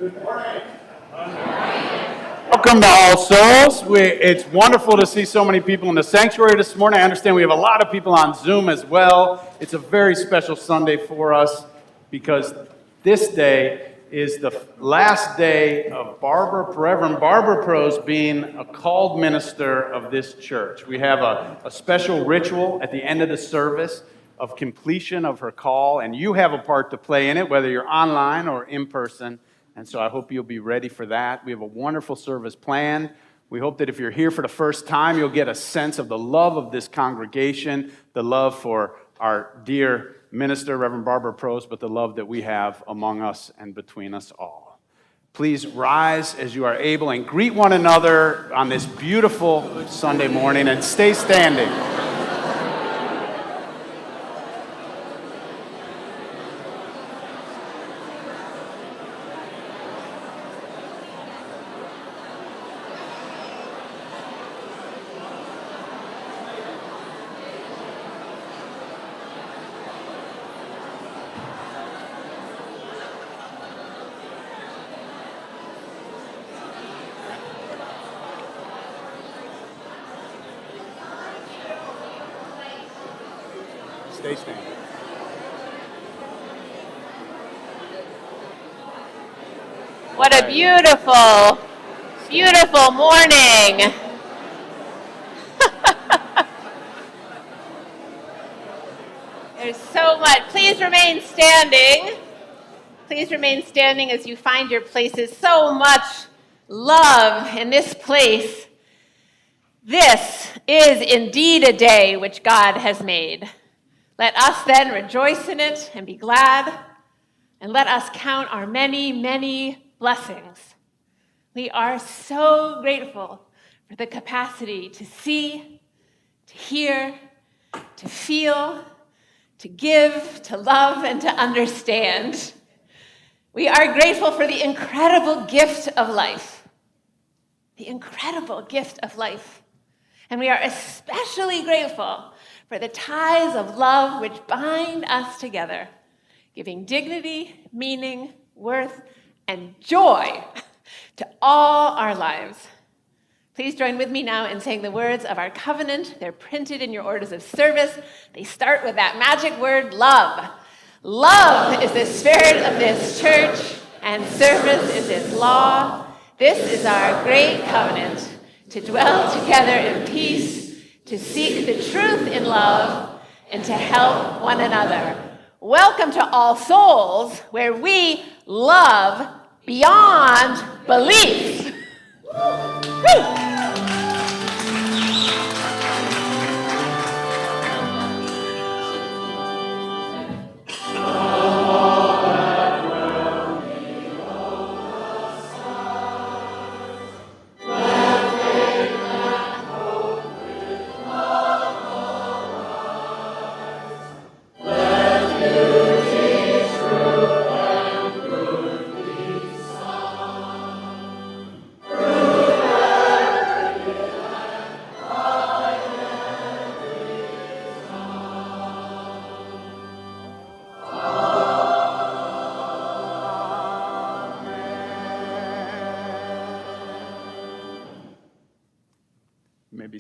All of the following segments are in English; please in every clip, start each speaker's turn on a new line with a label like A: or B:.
A: Good morning. Welcome to All Souls. It's wonderful to see so many people in the sanctuary this morning. I understand we have a lot of people on Zoom as well. It's a very special Sunday for us because this day is the last day of Reverend Barbara Prose being a called minister of this church. We have a special ritual at the end of the service of completion of her call, and you have a part to play in it, whether you're online or in person. And so I hope you'll be ready for that. We have a wonderful service planned. We hope that if you're here for the first time, you'll get a sense of the love of this congregation, the love for our dear minister, Reverend Barbara Prose, but the love that we have among us and between us all. Please rise as you are able and greet one another on this beautiful Sunday morning, and stay standing. Stay standing.
B: What a beautiful, beautiful morning. There's so much. Please remain standing. Please remain standing as you find your places. So much love in this place. This is indeed a day which God has made. Let us then rejoice in it and be glad, and let us count our many, many blessings. We are so grateful for the capacity to see, to hear, to feel, to give, to love, and to understand. We are grateful for the incredible gift of life. The incredible gift of life. And we are especially grateful for the ties of love which bind us together, giving dignity, meaning, worth, and joy to all our lives. Please join with me now in saying the words of our covenant. They're printed in your orders of service. They start with that magic word, love. Love is the spirit of this church, and service is its law. This is our great covenant, to dwell together in peace, to seek the truth in love, and to help one another. Welcome to All Souls, where we love beyond belief. Woo!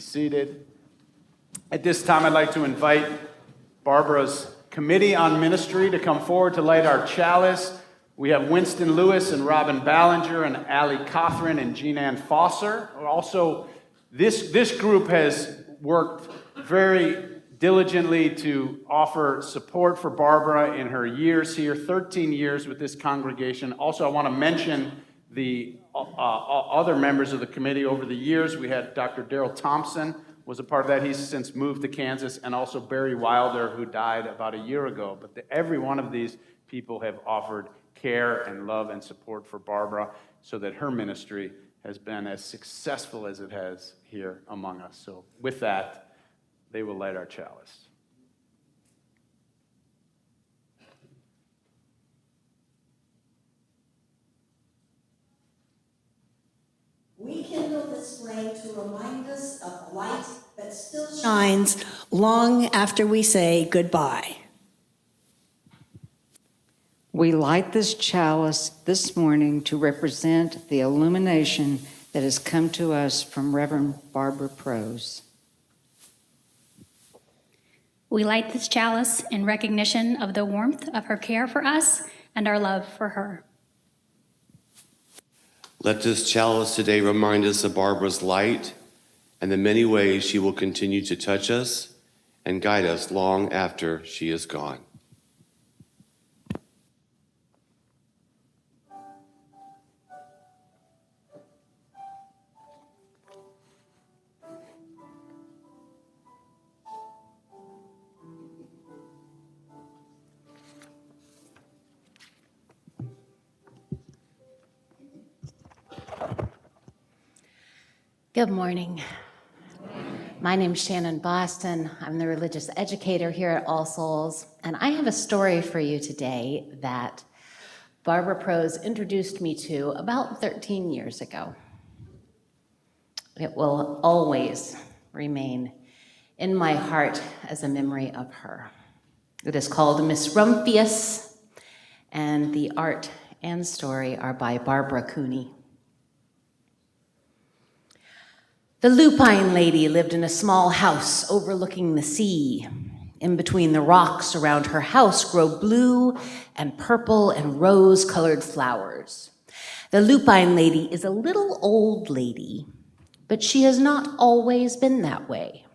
A: Seated. At this time, I'd like to invite Barbara's Committee on Ministry to come forward to light our chalice. We have Winston Lewis and Robin Ballinger and Allie Cothran and Jean Ann Fosser. Also, this group has worked very diligently to offer support for Barbara in her years here, 13 years with this congregation. Also, I want to mention the other members of the committee over the years. We had Dr. Darrell Thompson was a part of that. He's since moved to Kansas, and also Barry Wilder, who died about a year ago. But every one of these people have offered care and love and support for Barbara so that her ministry has been as successful as it has here among us. So with that, they will light our chalice.
C: We kindle this flame to remind us of light that still shines long after we say goodbye.
D: We light this chalice this morning to represent the illumination that has come to us from Reverend Barbara Prose.
E: We light this chalice in recognition of the warmth of her care for us and our love for her.
F: Let this chalice today remind us of Barbara's light and the many ways she will continue to touch us and guide us long after she is gone.
G: Good morning. My name's Shannon Boston. I'm the religious educator here at All Souls, and I have a story for you today that Barbara Prose introduced me to about 13 years ago. It will always remain in my heart as a memory of her. It is called Miss Rumphius, and the art and story are by Barbara Cooney. The Lupine lady lived in a small house overlooking the sea. In between the rocks around her house grow blue and purple and rose-colored flowers. The Lupine lady is a little old lady, but she has not always been that way.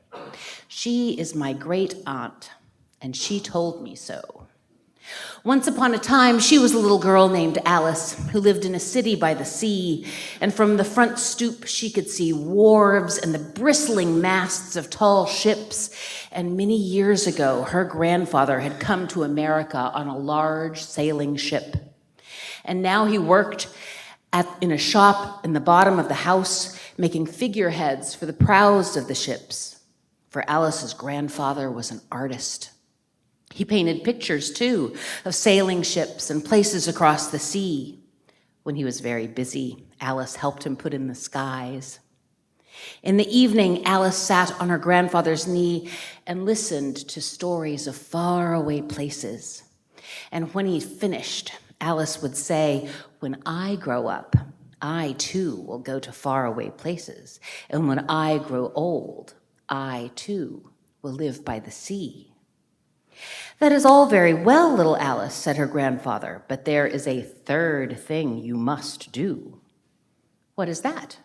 G: She is my great aunt, and she told me so. Once upon a time, she was a little girl named Alice who lived in a city by the sea, and from the front stoop she could see wharves and the bristling masts of tall ships. And many years ago, her grandfather had come to America on a large sailing ship. And now he worked in a shop in the bottom of the house, making figureheads for the prows of the ships. For Alice's grandfather was an artist. He painted pictures, too, of sailing ships and places across the sea. When he was very busy, Alice helped him put in the skies. In the evening, Alice sat on her grandfather's knee and listened to stories of faraway places. And when he finished, Alice would say, "When I grow up, I, too, will go to faraway places. And when I grow old, I, too, will live by the sea." "That is all very well, little Alice," said her grandfather, "but there is a third thing you must do." "What is that?"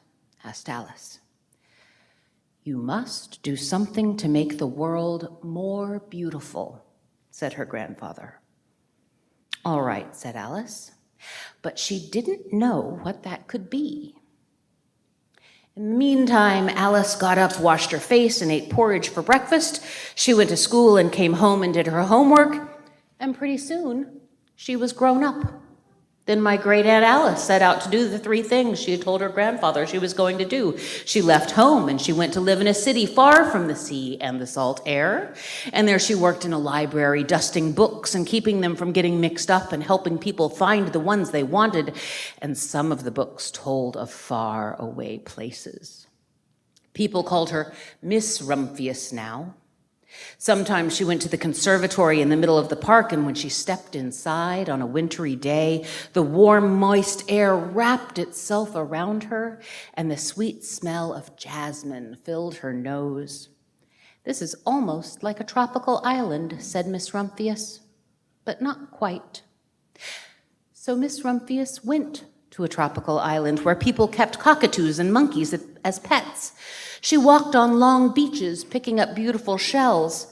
G: asked Alice. "You must do something to make the world more beautiful," said her grandfather. "All right," said Alice, but she didn't know what that could be. In the meantime, Alice got up, washed her face, and ate porridge for breakfast. She went to school and came home and did her homework, and pretty soon she was grown up. Then my great Aunt Alice set out to do the three things she had told her grandfather she was going to do. She left home and she went to live in a city far from the sea and the salt air. And there she worked in a library, dusting books and keeping them from getting mixed up and helping people find the ones they wanted. And some of the books told of far away places. People called her Miss Rumphius now. Sometimes she went to the conservatory in the middle of the park, and when she stepped inside on a wintry day, the warm, moist air wrapped itself around her, and the sweet smell of jasmine filled her nose. "This is almost like a tropical island," said Miss Rumphius, "but not quite." So Miss Rumphius went to a tropical island where people kept cockatoos and monkeys as pets. She walked on long beaches, picking up beautiful shells.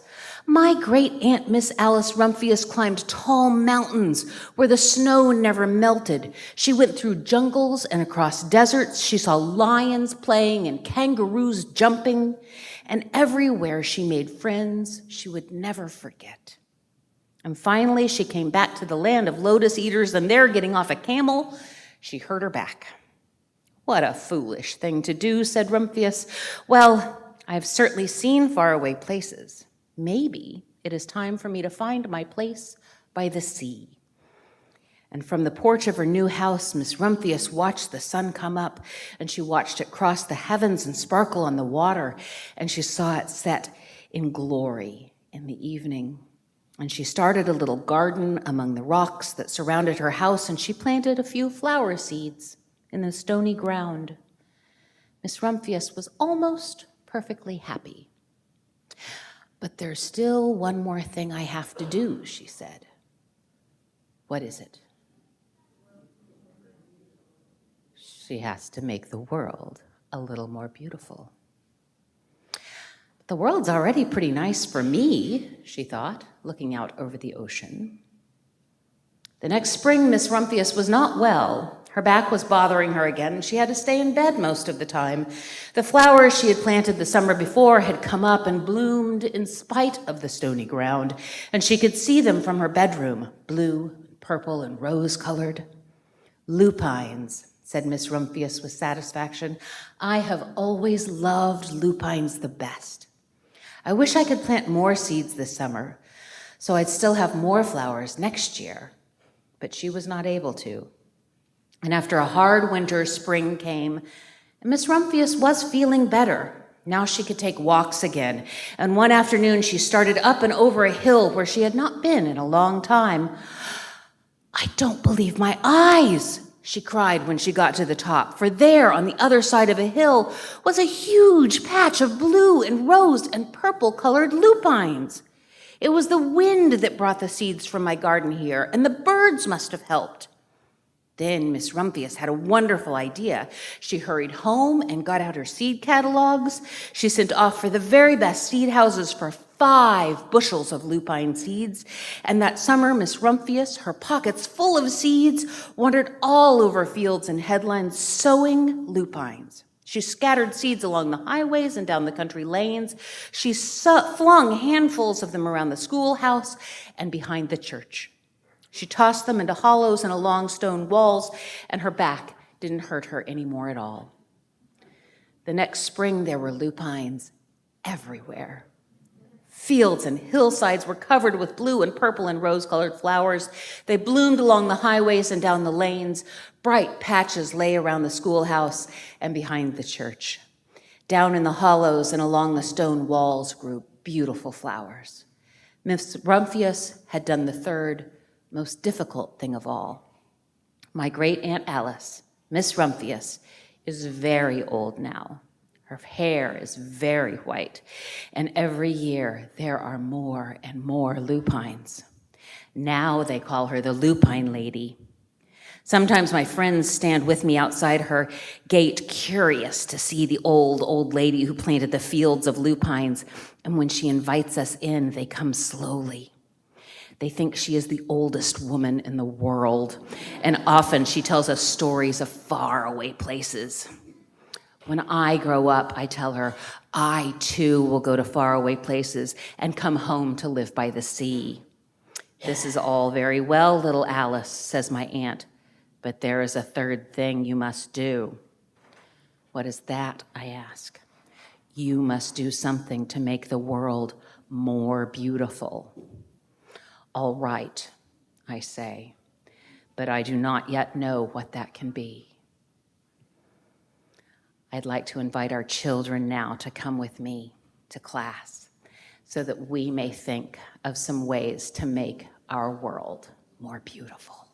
G: My great aunt, Miss Alice Rumphius, climbed tall mountains where the snow never melted. She went through jungles and across deserts. She saw lions playing and kangaroos jumping. And everywhere she made friends she would never forget. And finally, she came back to the land of lotus eaters, and there, getting off a camel, she hurt her back. What a foolish thing to do, said Rumphius. Well, I've certainly seen faraway places. Maybe it is time for me to find my place by the sea. And from the porch of her new house, Miss Rumphius watched the sun come up, and she watched it cross the heavens and sparkle on the water, and she saw it set in glory in the evening. And she started a little garden among the rocks that surrounded her house, and she planted a few flower seeds in the stony ground. Miss Rumphius was almost perfectly happy. But there's still one more thing I have to do, she said. What is it? She has to make the world a little more beautiful. The world's already pretty nice for me, she thought, looking out over the ocean. The next spring, Miss Rumphius was not well. Her back was bothering her again, and she had to stay in bed most of the time. The flowers she had planted the summer before had come up and bloomed in spite of the stony ground, and she could see them from her bedroom, blue, purple, and rose-colored. Lupines, said Miss Rumphius with satisfaction. I have always loved lupines the best. I wish I could plant more seeds this summer, so I'd still have more flowers next year. But she was not able to. And after a hard winter, spring came, and Miss Rumphius was feeling better. Now she could take walks again. And one afternoon, she started up and over a hill where she had not been in a long time. I don't believe my eyes, she cried when she got to the top, for there on the other side of a hill was a huge patch of blue and rose and purple-colored lupines. It was the wind that brought the seeds from my garden here, and the birds must have helped. Then Miss Rumphius had a wonderful idea. She hurried home and got out her seed catalogs. She sent off for the very best seed houses for 5 bushels of lupine seeds. And that summer, Miss Rumphius, her pockets full of seeds, wandered all over fields and headlands sowing lupines. She scattered seeds along the highways and down the country lanes. She flung handfuls of them around the schoolhouse and behind the church. She tossed them into hollows and along stone walls, and her back didn't hurt her anymore at all. The next spring, there were lupines everywhere. Fields and hillsides were covered with blue and purple and rose-colored flowers. They bloomed along the highways and down the lanes. Bright patches lay around the schoolhouse and behind the church. Down in the hollows and along the stone walls grew beautiful flowers. Miss Rumphius had done the third, most difficult thing of all. My great Aunt Alice, Miss Rumphius, is very old now. Her hair is very white, and every year there are more and more lupines. Now they call her the Lupine Lady. Sometimes my friends stand with me outside her gate, curious to see the old lady who planted the fields of lupines, and when she invites us in, they come slowly. They think she is the oldest woman in the world, and often she tells us stories of faraway places. When I grow up, I tell her, I too will go to faraway places and come home to live by the sea. This is all very well, little Alice, says my aunt, but there is a third thing you must do. What is that? I ask. You must do something to make the world more beautiful. All right, I say, but I do not yet know what that can be. I'd like to invite our children now to come with me to class so that we may think of some ways to make our world more beautiful.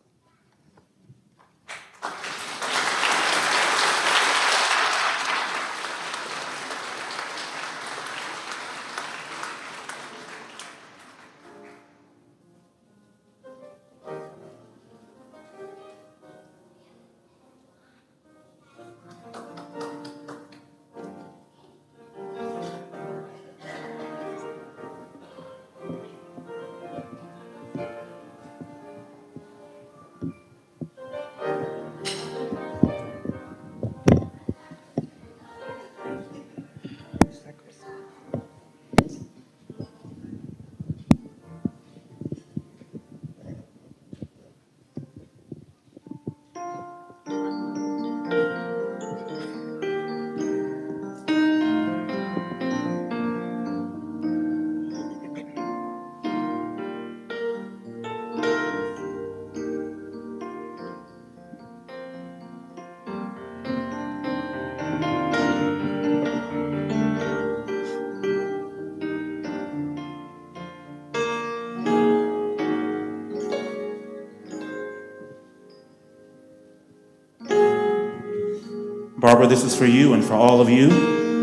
H: Barbara, this is for you and for all of you.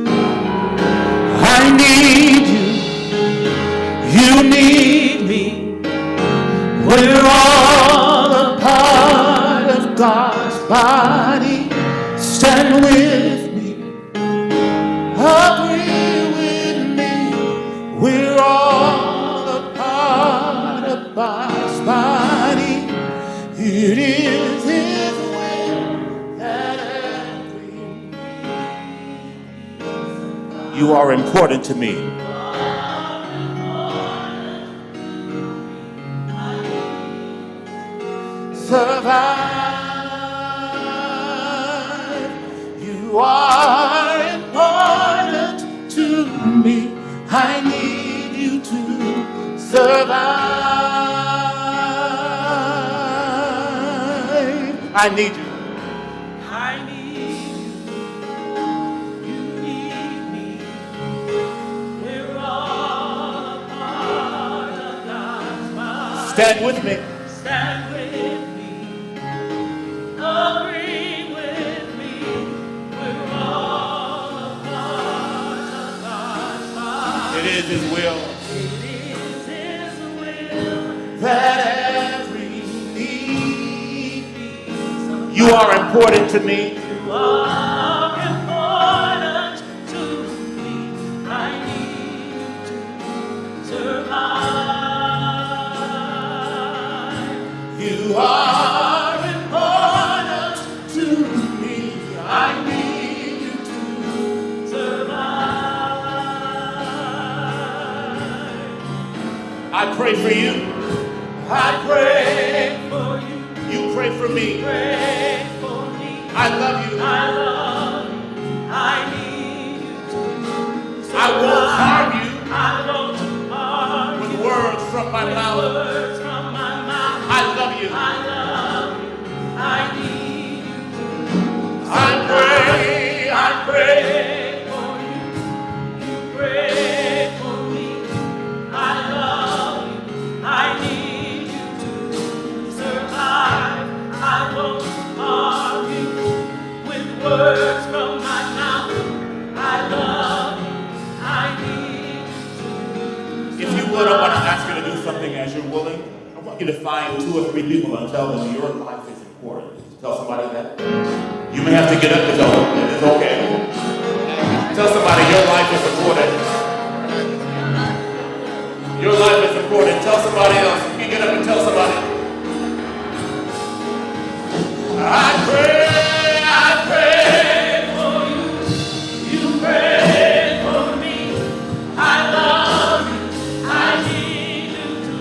H: I need you. You need me. We're all a part of God's body. Stand with me. Agree with me. We're all a part of God's body. It is His will that every need. You are important to me. Survive. You are important to me. I need you to survive. I need you. I need you. You need me. We're all a part of God's body. Stand with me. Stand with me. Agree with me. We're all a part of God's body. It is His will. It is His will that every need meets. You are important to me. You are important to me. I need you to survive. You are important to me. I need you to survive. I pray for you. I pray for you. You pray for me. Pray for me. I love you. I love you. I need you to survive. I won't harm you. I won't harm you. With words from my mouth. Words from my mouth. I love you. I love you. I need you to. I pray for you. You pray for me. I love you. I need you to survive. I won't harm you with words from my mouth. I love you. I need you to. If you would, I want to ask you to do something as you're willing. I want you to find 2 or 3 people and tell them your life is important. Tell somebody that. You may have to get up and tell them. It's okay. Tell somebody your life is important. Your life is important. Tell somebody else. You can get up and tell somebody. I pray for you. You pray for me. I love you. I need you to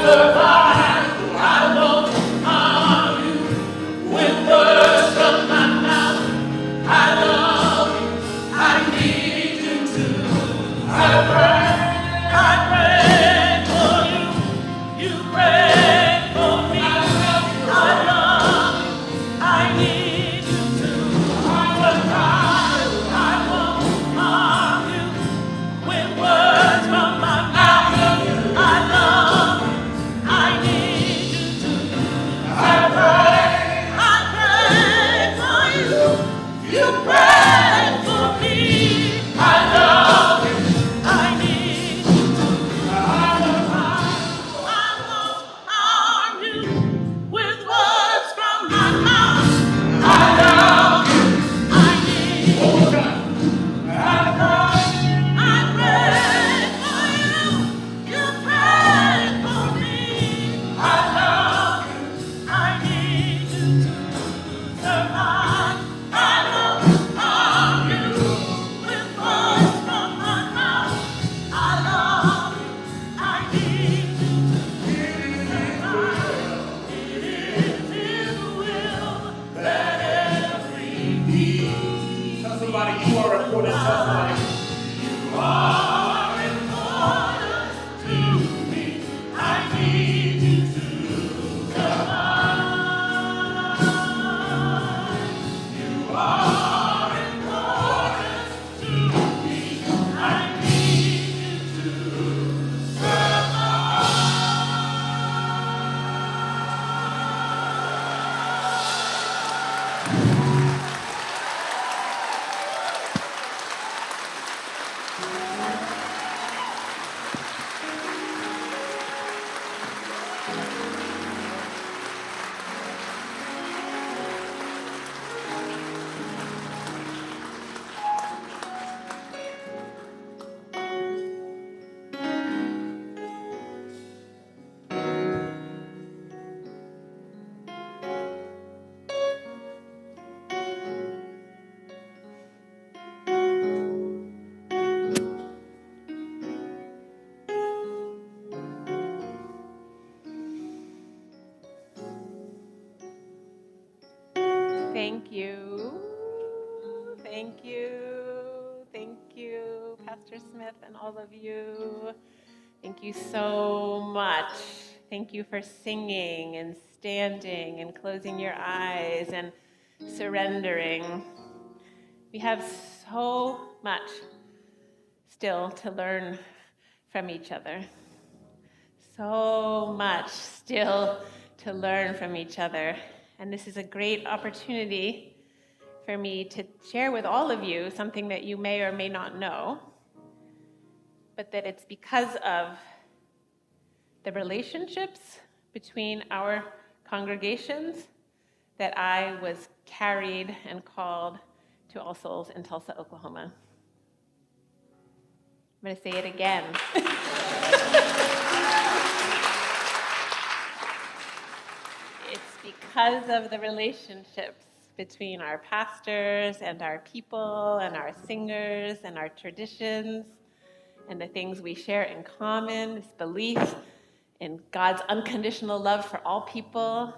H: survive. I won't harm you with words from my mouth. I love you. I need you to. I pray for you. You pray for me. I love you. I need you to. I won't harm you with words from my mouth. I love you. I need you to. I pray for you. You pray for me. I love you. I need you to. I won't harm you with words from my mouth. I love you. I need you to. I pray for you. You pray for me. I love you. I need you to survive. I won't
B: Thank you. Thank you. Thank you, Pastor Smith and all of you. Thank you so much. Thank you for singing and standing and closing your eyes and surrendering. We have so much still to learn from each other. So much still to learn from each other. And this is a great opportunity for me to share with all of you something that you may or may not know, but that it's because of the relationships between our congregations that I was carried and called to All Souls in Tulsa, Oklahoma. I'm going to say it again. It's because of the relationships between our pastors and our people and our singers and our traditions and the things we share in common, this belief in God's unconditional love for all people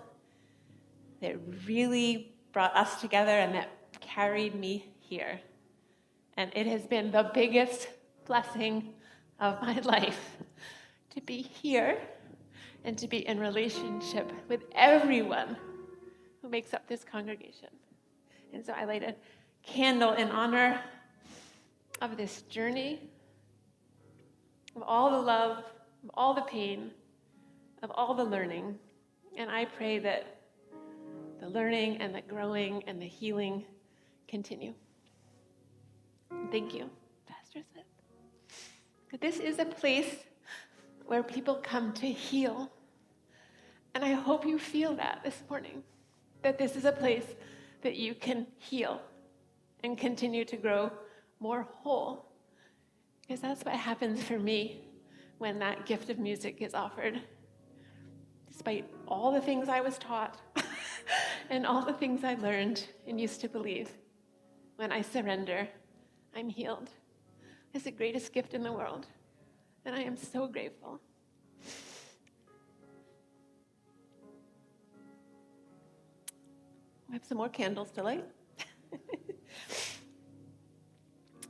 B: that really brought us together and that carried me here. And it has been the biggest blessing of my life to be here and to be in relationship with everyone who makes up this congregation. And so I light a candle in honor of this journey, of all the love, of all the pain, of all the learning. And I pray that the learning and the growing and the healing continue. Thank you, Pastor Smith. This is a place where people come to heal. And I hope you feel that this morning, that this is a place that you can heal and continue to grow more whole. Because that's what happens for me when that gift of music is offered. Despite all the things I was taught and all the things I learned and used to believe, when I surrender, I'm healed. It's the greatest gift in the world, and I am so grateful. I have some more candles to light.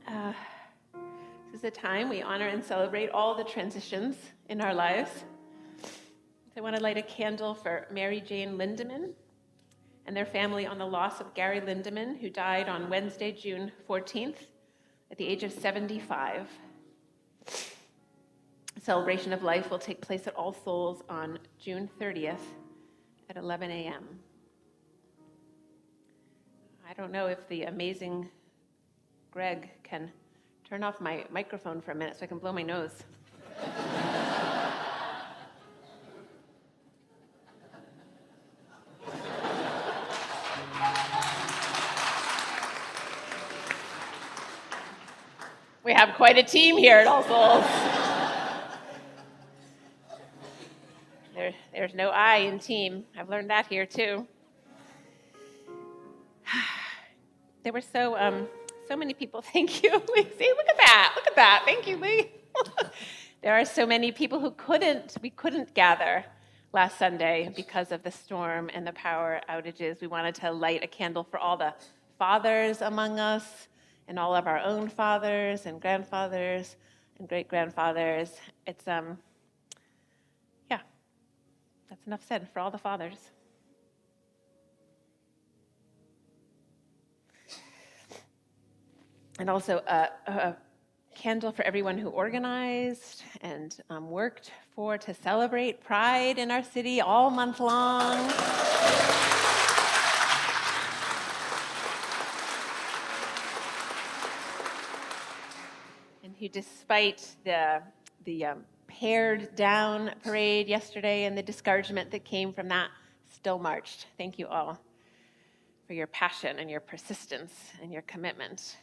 B: This is a time we honor and celebrate all the transitions in our lives. So I want to light a candle for Mary Jane Lindemann and their family on the loss of Gary Lindemann, who died on Wednesday, June 14th, at the age of 75. A celebration of life will take place at All Souls on June 30th at 11 a.m. I don't know if the amazing Greg can turn off my microphone for a minute so I can blow my nose. We have quite a team here at All Souls. There's no I in team. I've learned that here too. There were so many people. Thank you. See, look at that. Thank you, Lee. There are so many people we couldn't gather last Sunday because of the storm and the power outages. We wanted to light a candle for all the fathers among us and all of our own fathers and grandfathers and great-grandfathers. It's, that's enough said for all the fathers. And also a candle for everyone who organized and worked to celebrate Pride in our city all month long. And who, despite the pared down parade yesterday and the discouragement that came from that, still marched. Thank you all for your passion and your persistence and your commitment.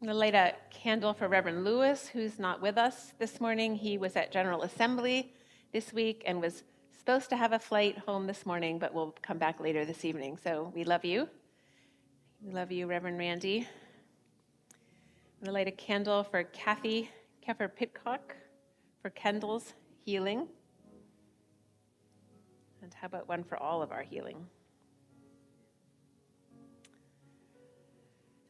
B: I'm going to light a candle for Reverend Lewis, who's not with us this morning. He was at General Assembly this week and was supposed to have a flight home this morning, but will come back later this evening. So we love you. We love you, Reverend Randy. I'm going to light a candle for Kathy Keffer-Pitcock for Kendall's healing. And how about one for all of our healing?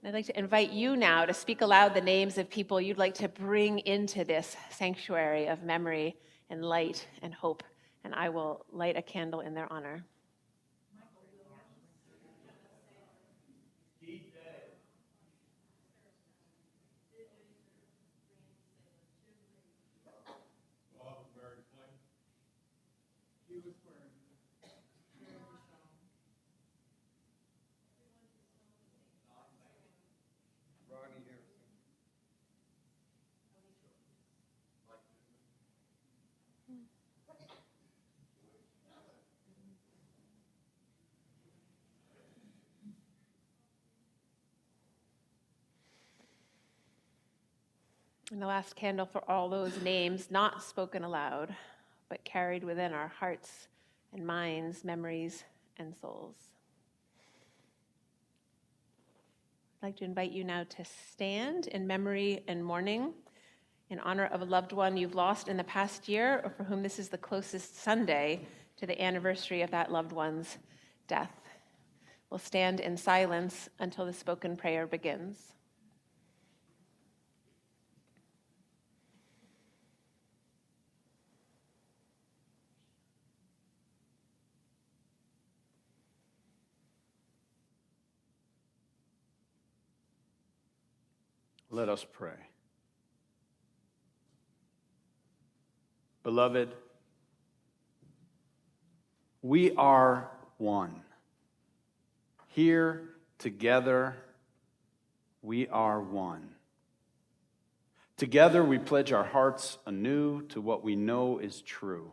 B: And I'd like to invite you now to speak aloud the names of people you'd like to bring into this sanctuary of memory and light and hope, and I will light a candle in their honor. And the last candle for all those names not spoken aloud, but carried within our hearts and minds, memories, and souls. I'd like to invite you now to stand in memory and mourning in honor of a loved one you've lost in the past year, or for whom this is the closest Sunday to the anniversary of that loved one's death. We'll stand in silence until the spoken prayer begins.
A: Let us pray. Beloved, we are one. Here together, we are one. Together, we pledge our hearts anew to what we know is true.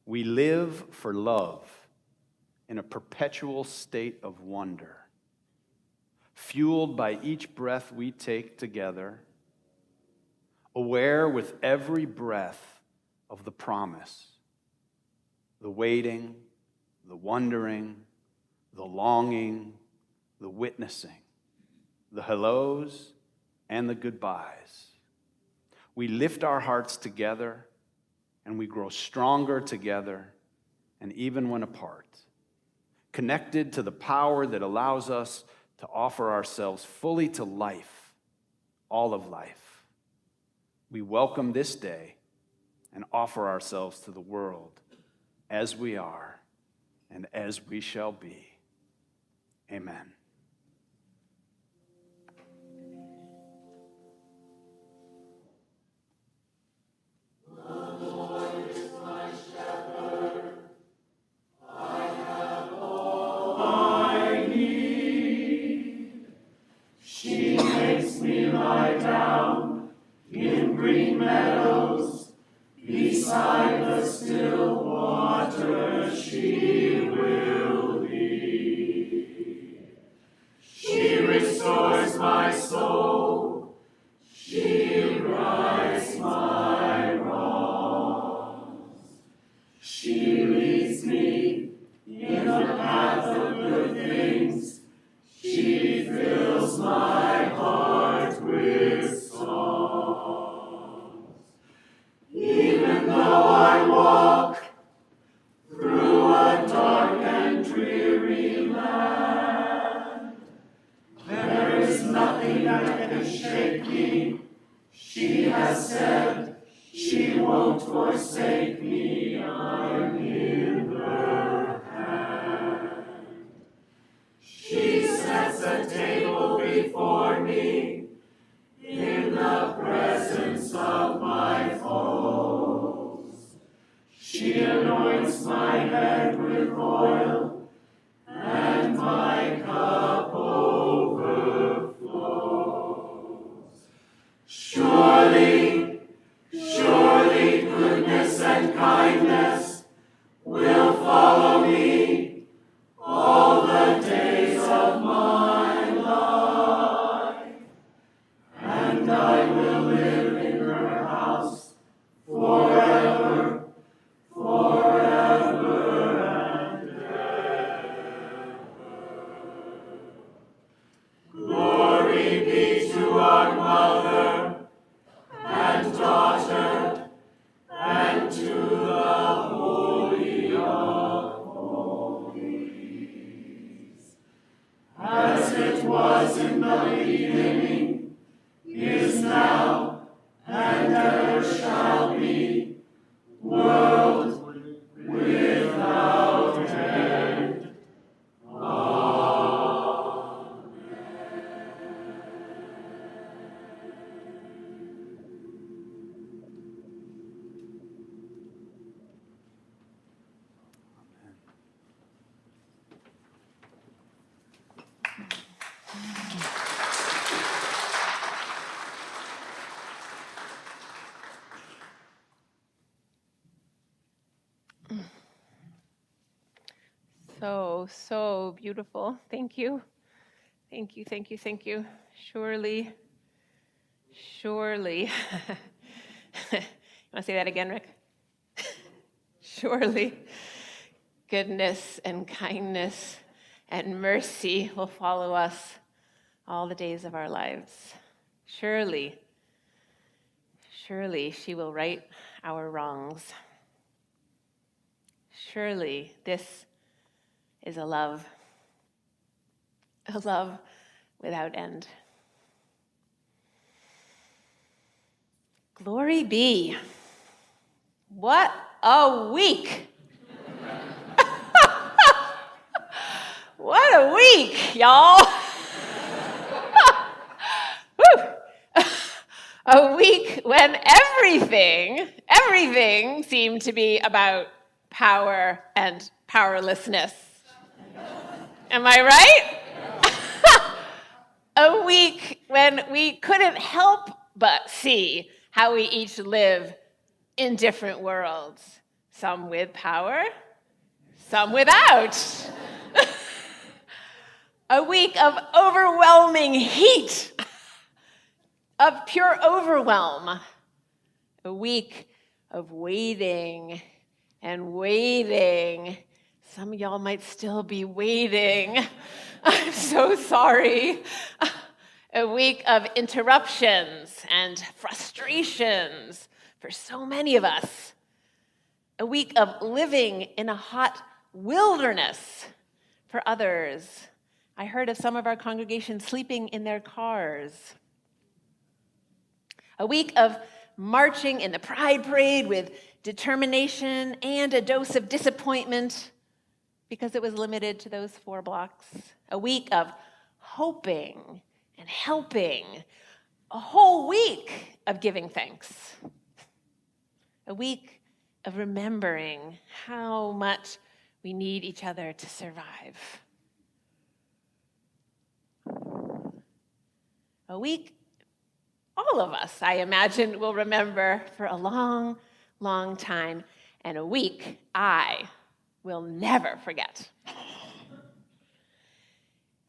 A: We live for love in a perpetual state of wonder, fueled by each breath we take together, aware with every breath of the promise, the waiting, the wondering, the longing, the witnessing, the hellos and the goodbyes. We lift our hearts together and we grow stronger together, and even when apart, connected to the power that allows us to offer ourselves fully to life, all of life. We welcome this day and offer ourselves to the world as we are and as we shall be. Amen.
H: Surely goodness and
B: so beautiful. Thank you. Thank you, thank you, thank you. Surely. You want to say that again, Rick? Surely goodness and kindness and mercy will follow us all the days of our lives. Surely she will right our wrongs. Surely this is a love without end. Glory be. What a week. What a week, y'all. Woo. A week when everything seemed to be about power and powerlessness. Am I right? A week when we couldn't help but see how we each live in different worlds, some with power, some without. A week of overwhelming heat, of pure overwhelm. A week of waiting and waiting. Some of y'all might still be waiting. I'm so sorry. A week of interruptions and frustrations for so many of us. A week of living in a hot wilderness for others. I heard of some of our congregation sleeping in their cars. A week of marching in the Pride Parade with determination and a dose of disappointment because it was limited to those 4 blocks. A week of hoping and helping. A whole week of giving thanks. A week of remembering how much we need each other to survive. A week all of us, I imagine, will remember for a long, long time, and a week I will never forget.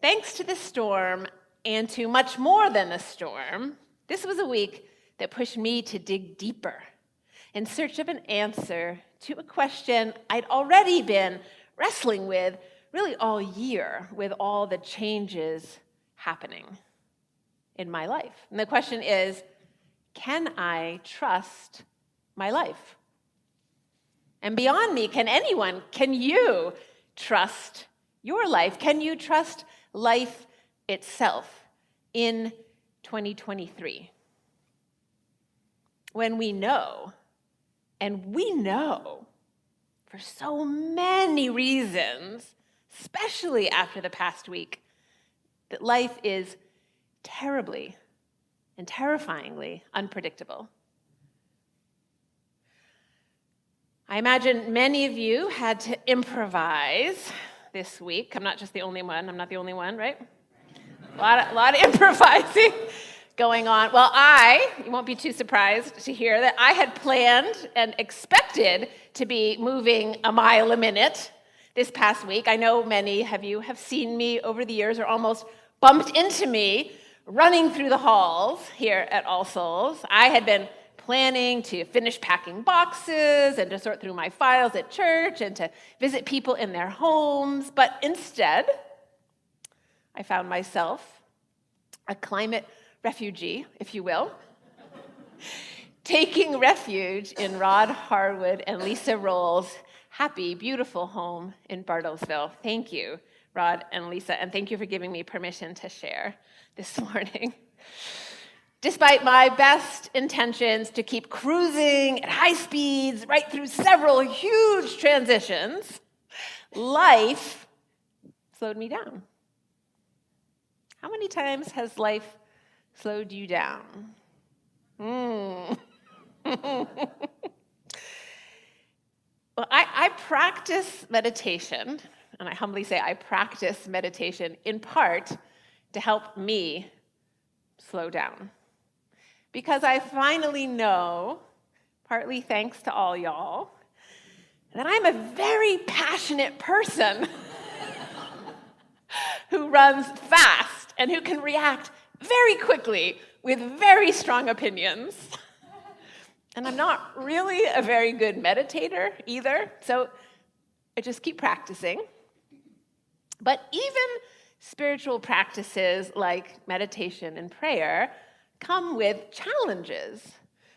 B: Thanks to the storm, and to much more than the storm, this was a week that pushed me to dig deeper in search of an answer to a question I'd already been wrestling with really all year with all the changes happening in my life. And the question is, can I trust my life? And beyond me, can you trust your life? Can you trust life itself in 2023? When we know, and we know for so many reasons, especially after the past week, that life is terribly and terrifyingly unpredictable. I imagine many of you had to improvise this week. I'm not just the only one. I'm not the only one, right? A lot of improvising going on. Well, you won't be too surprised to hear that I had planned and expected to be moving a mile a minute this past week. I know many of you have seen me over the years or almost bumped into me running through the halls here at All Souls. I had been planning to finish packing boxes and to sort through my files at church and to visit people in their homes, but instead, I found myself a climate refugee, if you will, taking refuge in Rod Harwood and Lisa Roll's happy, beautiful home in Bartlesville. Thank you, Rod and Lisa, and thank you for giving me permission to share this morning. Despite my best intentions to keep cruising at high speeds right through several huge transitions, life slowed me down. How many times has life slowed you down? Well, I practice meditation, and I humbly say I practice meditation in part to help me slow down. Because I finally know, partly thanks to all y'all, that I'm a very passionate person. who runs fast and who can react very quickly with very strong opinions. And I'm not really a very good meditator either, so I just keep practicing. But even spiritual practices like meditation and prayer come with challenges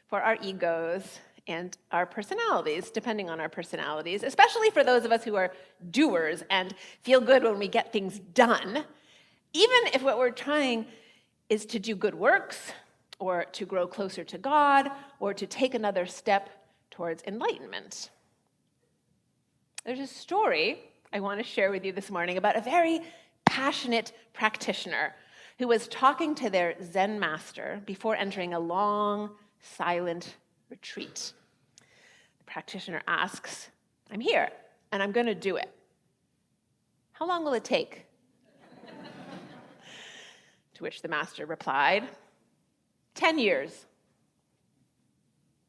B: for our egos and our personalities, depending on our personalities, especially for those of us who are doers and feel good when we get things done, even if what we're trying is to do good works or to grow closer to God or to take another step towards enlightenment. There's a story I want to share with you this morning about a very passionate practitioner who was talking to their Zen master before entering a long, silent retreat. The practitioner asks, "I'm here, and I'm going to do it. How long will it take?" To which the master replied, 10 years.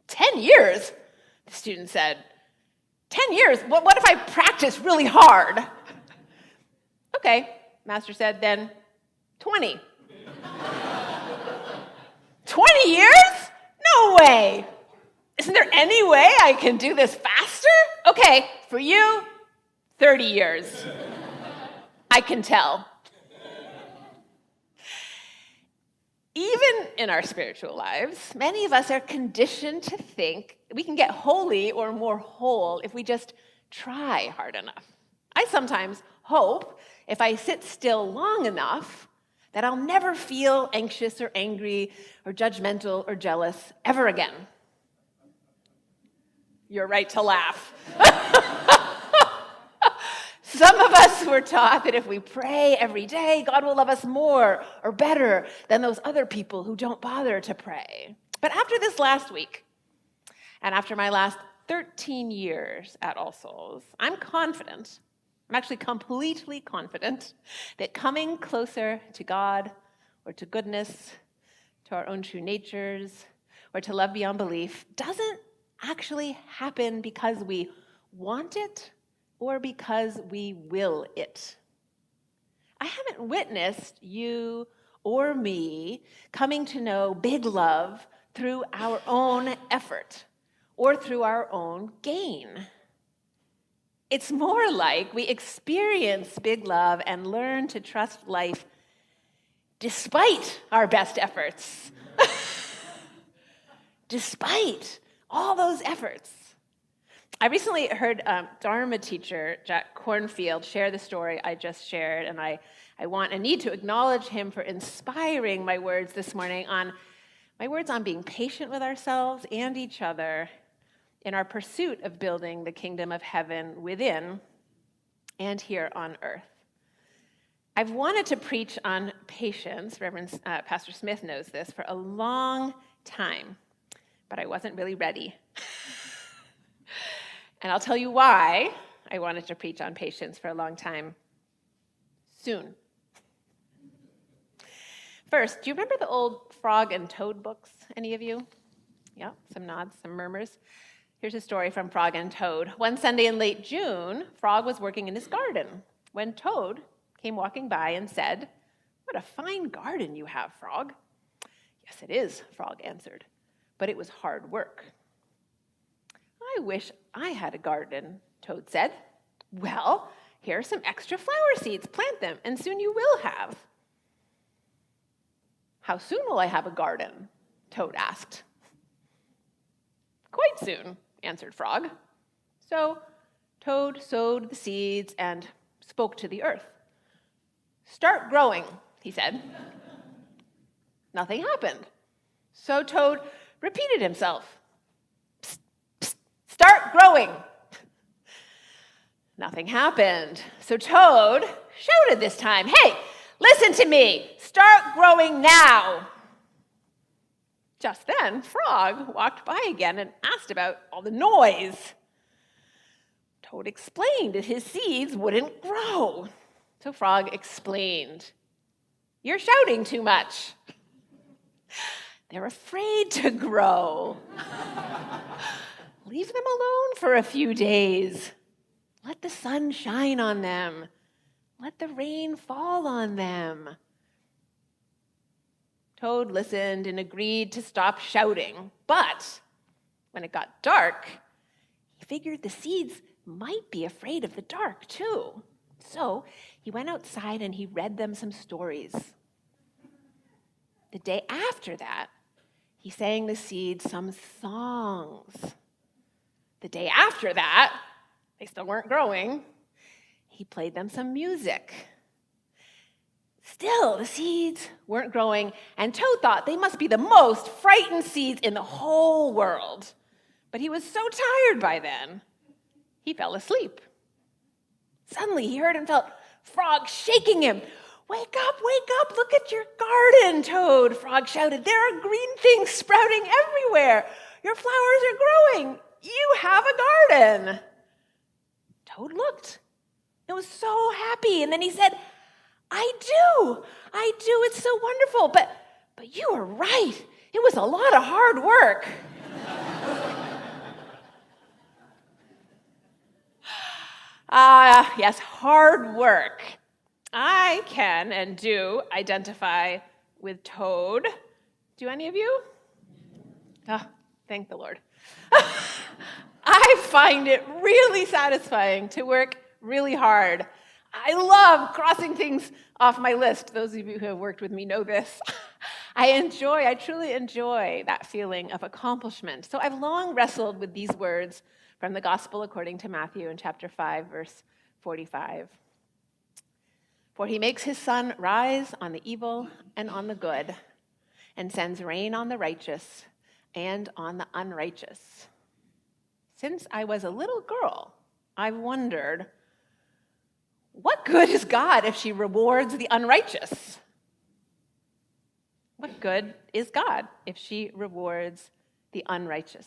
B: 10 years? The student said, 10 years? What if I practice really hard? Okay, master said, then 20. 20 years? No way. Isn't there any way I can do this faster? Okay, for you, 30 years. I can tell. Even in our spiritual lives, many of us are conditioned to think we can get holy or more whole if we just try hard enough. I sometimes hope if I sit still long enough that I'll never feel anxious or angry or judgmental or jealous ever again. You're right to laugh. Some of us were taught that if we pray every day, God will love us more or better than those other people who don't bother to pray. But after this last week, and after my last 13 years at All Souls, I'm actually completely confident that coming closer to God or to goodness, to our own true natures, or to love beyond belief doesn't actually happen because we want it or because we will it. I haven't witnessed you or me coming to know big love through our own effort or through our own gain. It's more like we experience big love and learn to trust life despite our best efforts. Despite all those efforts. I recently heard Dharma teacher Jack Kornfield share the story I just shared, and I want and need to acknowledge him for inspiring my words this morning on being patient with ourselves and each other in our pursuit of building the kingdom of heaven within and here on earth. I've wanted to preach on patience, Reverend Pastor Smith knows this, for a long time, but I wasn't really ready. And I'll tell you why I wanted to preach on patience for a long time soon. First, do you remember the old Frog and Toad books, any of you? Yeah, some nods, some murmurs. Here's a story from Frog and Toad. One Sunday in late June, Frog was working in his garden when Toad came walking by and said, "What a fine garden you have, Frog." "Yes, it is," Frog answered, "but it was hard work." "I wish I had a garden," Toad said. "Well, here are some extra flower seeds. Plant them, and soon you will have." "How soon will I have a garden?" Toad asked. "Quite soon," answered Frog. So Toad sowed the seeds and spoke to the earth. "Start growing," he said. Nothing happened. So Toad repeated himself. "Start growing." Nothing happened. So Toad shouted this time, "Hey, listen to me. Start growing now." Just then, Frog walked by again and asked about all the noise. Toad explained that his seeds wouldn't grow. So Frog explained, "You're shouting too much. They're afraid to grow. Leave them alone for a few days. Let the sun shine on them. Let the rain fall on them. Toad listened and agreed to stop shouting. But when it got dark, he figured the seeds might be afraid of the dark too. So he went outside and he read them some stories. The day after that, he sang the seeds some songs. The day after that, they still weren't growing. He played them some music. Still, the seeds weren't growing, and Toad thought they must be the most frightened seeds in the whole world. But he was so tired by then, he fell asleep. Suddenly, he heard and felt Frog shaking him. Wake up, look at your garden, Toad, Frog shouted. There are green things sprouting everywhere. Your flowers are growing. You have a garden. Toad looked. It was so happy, and then he said, I do, it's so wonderful, but you were right. It was a lot of hard work. Yes, hard work. I can and do identify with Toad. Do any of you? Thank the Lord. I find it really satisfying to work really hard. I love crossing things off my list. Those of you who have worked with me know this. I truly enjoy that feeling of accomplishment. So I've long wrestled with these words from the Gospel according to Matthew in chapter 5, verse 45. For he makes his sun rise on the evil and on the good, and sends rain on the righteous and on the unrighteous. Since I was a little girl, I've wondered, what good is God if she rewards the unrighteous? What good is God if she rewards the unrighteous?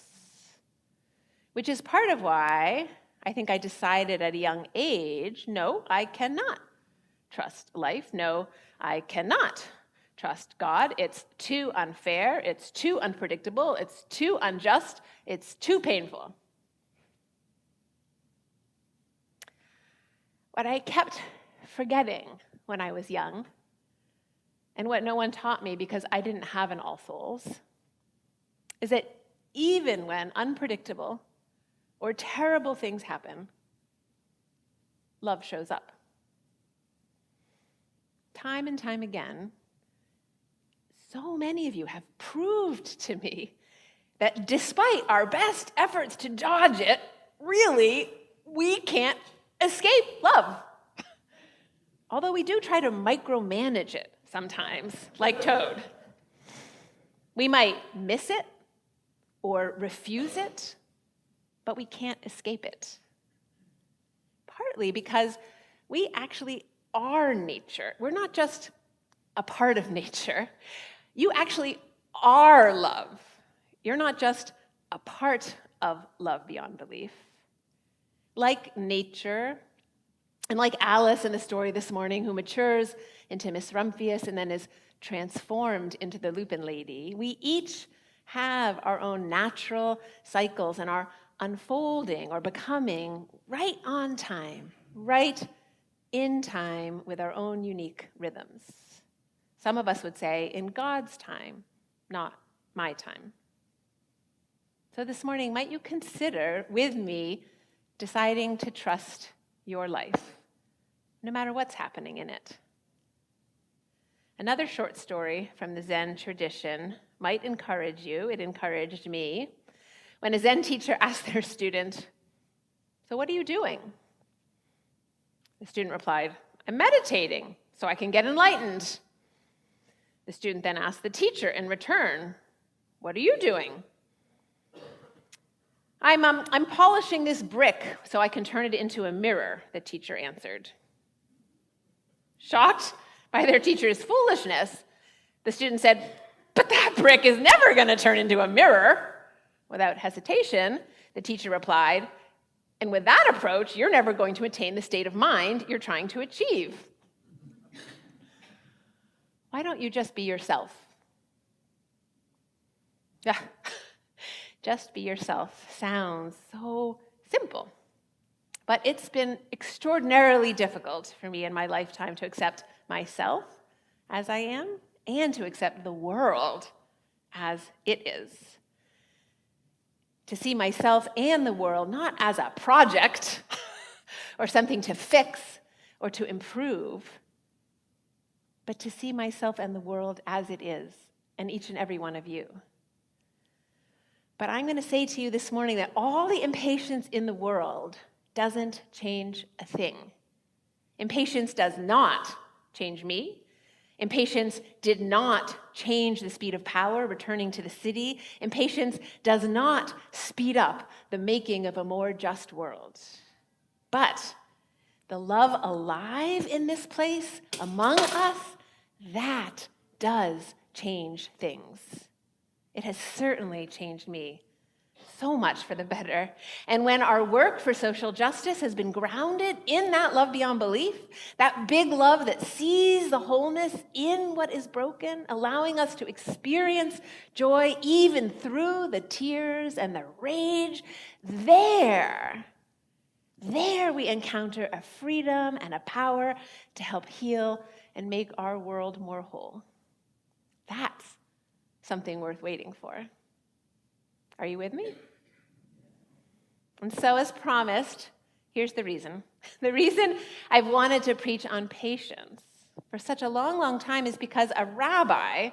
B: Which is part of why I think I decided at a young age, no, I cannot trust life. No, I cannot trust God. It's too unfair. It's too unpredictable. It's too unjust. It's too painful. What I kept forgetting when I was young, and what no one taught me because I didn't have an All Souls, is that even when unpredictable or terrible things happen, love shows up. Time and time again, so many of you have proved to me that despite our best efforts to dodge it, really, we can't escape love. Although we do try to micromanage it sometimes, like Toad. We might miss it or refuse it, but we can't escape it. Partly because we actually are nature. We're not just a part of nature. You actually are love. You're not just a part of love beyond belief. Like nature, and like Alice in the story this morning, who matures into Miss Rumphius and then is transformed into the Lupin Lady, we each have our own natural cycles and are unfolding or becoming right on time, right in time with our own unique rhythms. Some of us would say, in God's time, not my time. So this morning, might you consider with me deciding to trust your life, no matter what's happening in it? Another short story from the Zen tradition might encourage you. It encouraged me. When a Zen teacher asked their student, "So what are you doing?" The student replied, "I'm meditating so I can get enlightened." The student then asked the teacher in return, "What are you doing?" I'm polishing this brick so I can turn it into a mirror," the teacher answered. Shocked by their teacher's foolishness, the student said, "But that brick is never going to turn into a mirror." Without hesitation, the teacher replied, "And with that approach, you're never going to attain the state of mind you're trying to achieve." Why don't you just be yourself? Yeah. Just be yourself sounds so simple. But it's been extraordinarily difficult for me in my lifetime to accept myself as I am and to accept the world as it is. To see myself and the world not as a project or something to fix or to improve, but to see myself and the world as it is, and each and every one of you. But I'm going to say to you this morning that all the impatience in the world doesn't change a thing. Impatience does not change me. Impatience did not change the speed of power returning to the city. Impatience does not speed up the making of a more just world. But the love alive in this place among us, that does change things. It has certainly changed me so much for the better. And when our work for social justice has been grounded in that love beyond belief, that big love that sees the wholeness in what is broken, allowing us to experience joy even through the tears and the rage, there we encounter a freedom and a power to help heal and make our world more whole. That's something worth waiting for. Are you with me? And so, as promised, here's the reason. The reason I've wanted to preach on patience for such a long, long time is because a rabbi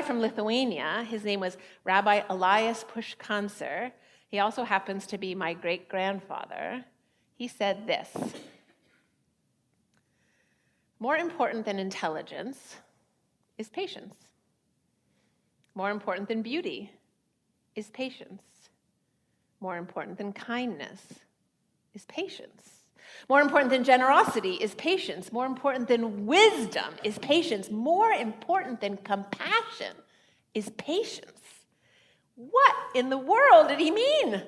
B: from Lithuania, his name was Rabbi Elias Pushkancer, he also happens to be my great-grandfather, he said this: more important than intelligence is patience. More important than beauty is patience. More important than kindness is patience. More important than generosity is patience. More important than wisdom is patience. More important than compassion is patience. What in the world did he mean?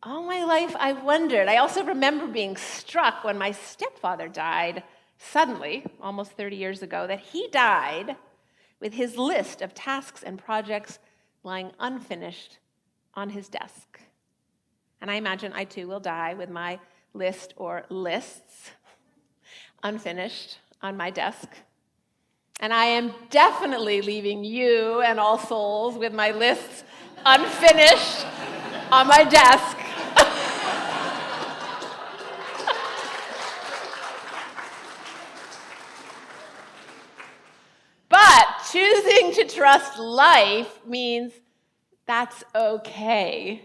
B: All my life I've wondered. I also remember being struck when my stepfather died suddenly, almost 30 years ago, that he died with his list of tasks and projects lying unfinished on his desk. And I imagine I too will die with my list or lists unfinished on my desk. And I am definitely leaving you and all souls with my lists unfinished on my desk. But choosing to trust life means that's okay.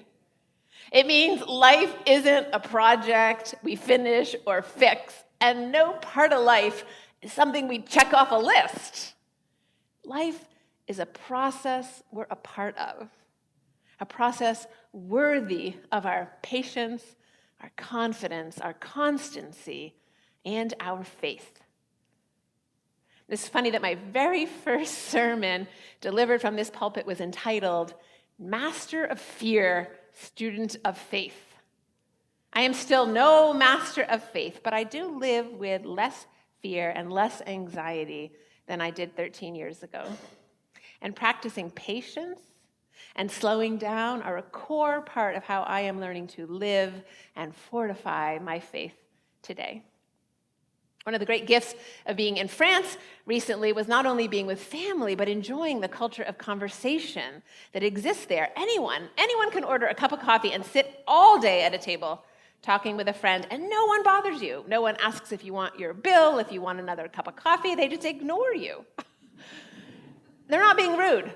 B: It means life isn't a project we finish or fix, and no part of life is something we check off a list. Life is a process we're a part of, a process worthy of our patience, our confidence, our constancy, and our faith. It's funny that my very first sermon delivered from this pulpit was entitled, Master of Fear, Student of Faith. I am still no master of faith, but I do live with less fear and less anxiety than I did 13 years ago. And practicing patience and slowing down are a core part of how I am learning to live and fortify my faith today. One of the great gifts of being in France recently was not only being with family, but enjoying the culture of conversation that exists there. Anyone can order a cup of coffee and sit all day at a table talking with a friend, and no one bothers you. No one asks if you want your bill, if you want another cup of coffee. They just ignore you. They're not being rude.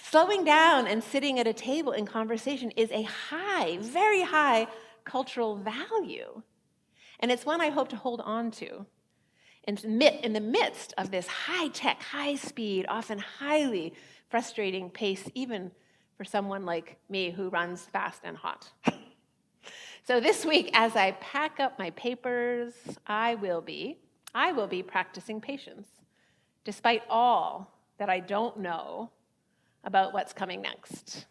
B: Slowing down and sitting at a table in conversation is a high, very high cultural value. And it's one I hope to hold on to in the midst of this high-tech, high-speed, often highly frustrating pace, even for someone like me who runs fast and hot. So this week, as I pack up my papers, I will be practicing patience, despite all that I don't know about what's coming next.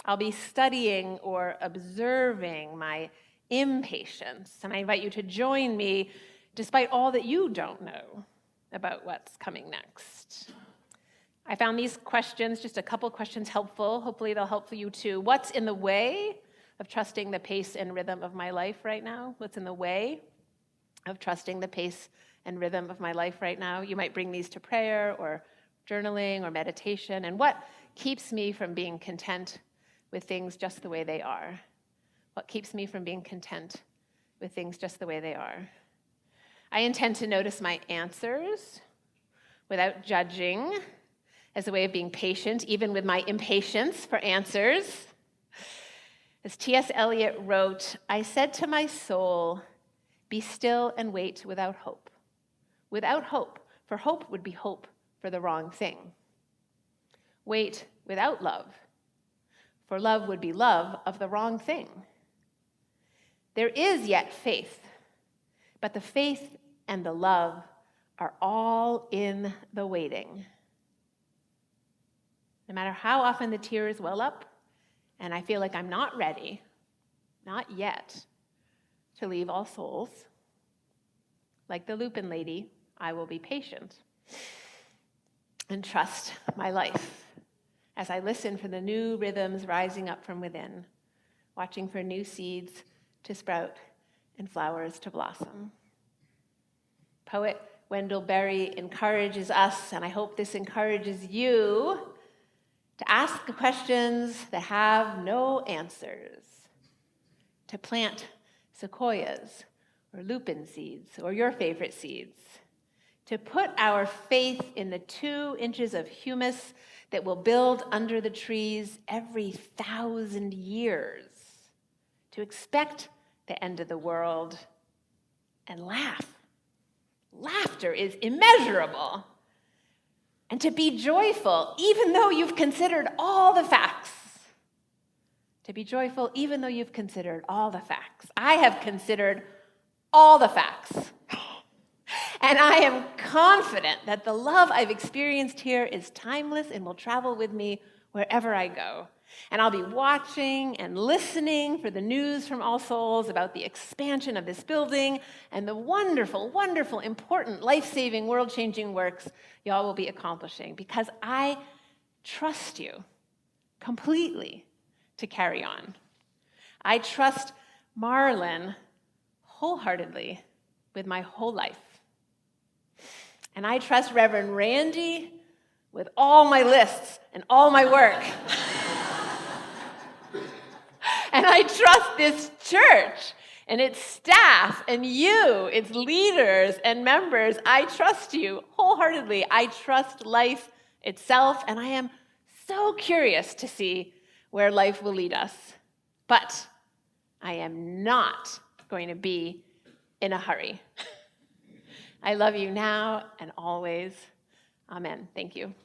B: I'll be studying or observing my impatience, and I invite you to join me despite all that you don't know about what's coming next. I found these questions, just a couple questions, helpful. Hopefully they'll help you too. What's in the way of trusting the pace and rhythm of my life right now? What's in the way of trusting the pace and rhythm of my life right now? You might bring these to prayer or journaling or meditation. And what keeps me from being content with things just the way they are? What keeps me from being content with things just the way they are? I intend to notice my answers without judging as a way of being patient, even with my impatience for answers. As T.S. Eliot wrote, I said to my soul, be still and wait without hope. Without hope, for hope would be hope for the wrong thing. Wait without love, for love would be love of the wrong thing. There is yet faith, but the faith and the love are all in the waiting. No matter how often the tears well up, and I feel like I'm not ready, not yet, to leave All Souls, like the Lupin lady, I will be patient and trust my life as I listen for the new rhythms rising up from within, watching for new seeds to sprout and flowers to blossom. Poet Wendell Berry encourages us, and I hope this encourages you, to ask the questions that have no answers, to plant sequoias or lupin seeds or your favorite seeds, to put our faith in the 2 inches of humus that will build under the trees every 1,000 years, to expect the end of the world and laugh. Laughter is immeasurable. And to be joyful, even though you've considered all the facts. To be joyful, even though you've considered all the facts. I have considered all the facts. And I am confident that the love I've experienced here is timeless and will travel with me wherever I go. And I'll be watching and listening for the news from All Souls about the expansion of this building and the wonderful, wonderful, important, life-saving, world-changing works y'all will be accomplishing, because I trust you completely to carry on. I trust Marlon wholeheartedly with my whole life. And I trust Reverend Randy with all my lists and all my work. And I trust this church and its staff and you, its leaders and members. I trust you wholeheartedly. I trust life itself, and I am so curious to see where life will lead us. But I am not going to be in a hurry. I love you now and always. Amen. Thank you.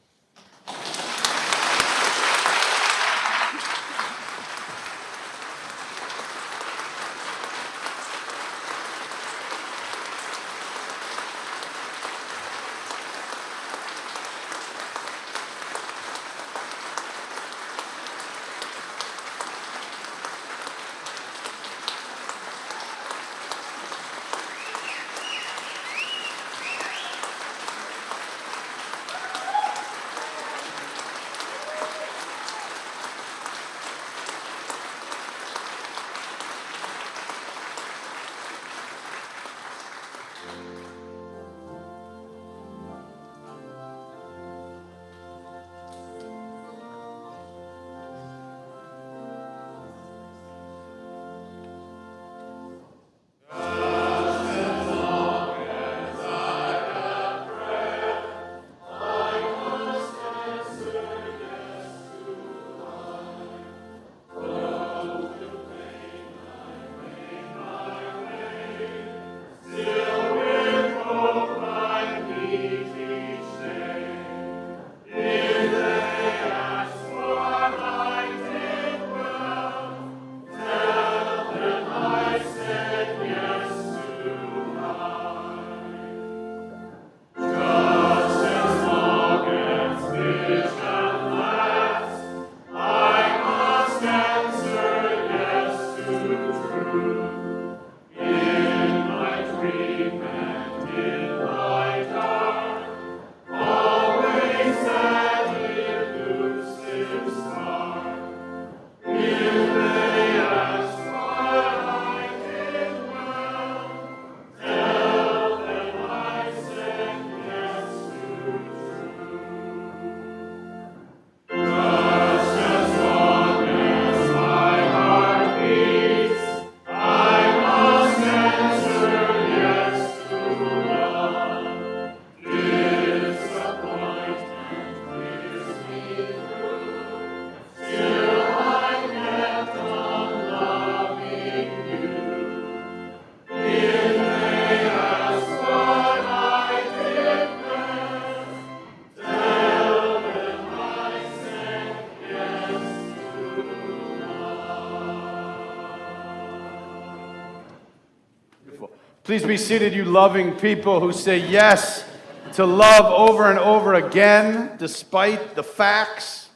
A: Please be seated, you loving people who say yes to love over and over again, despite the facts,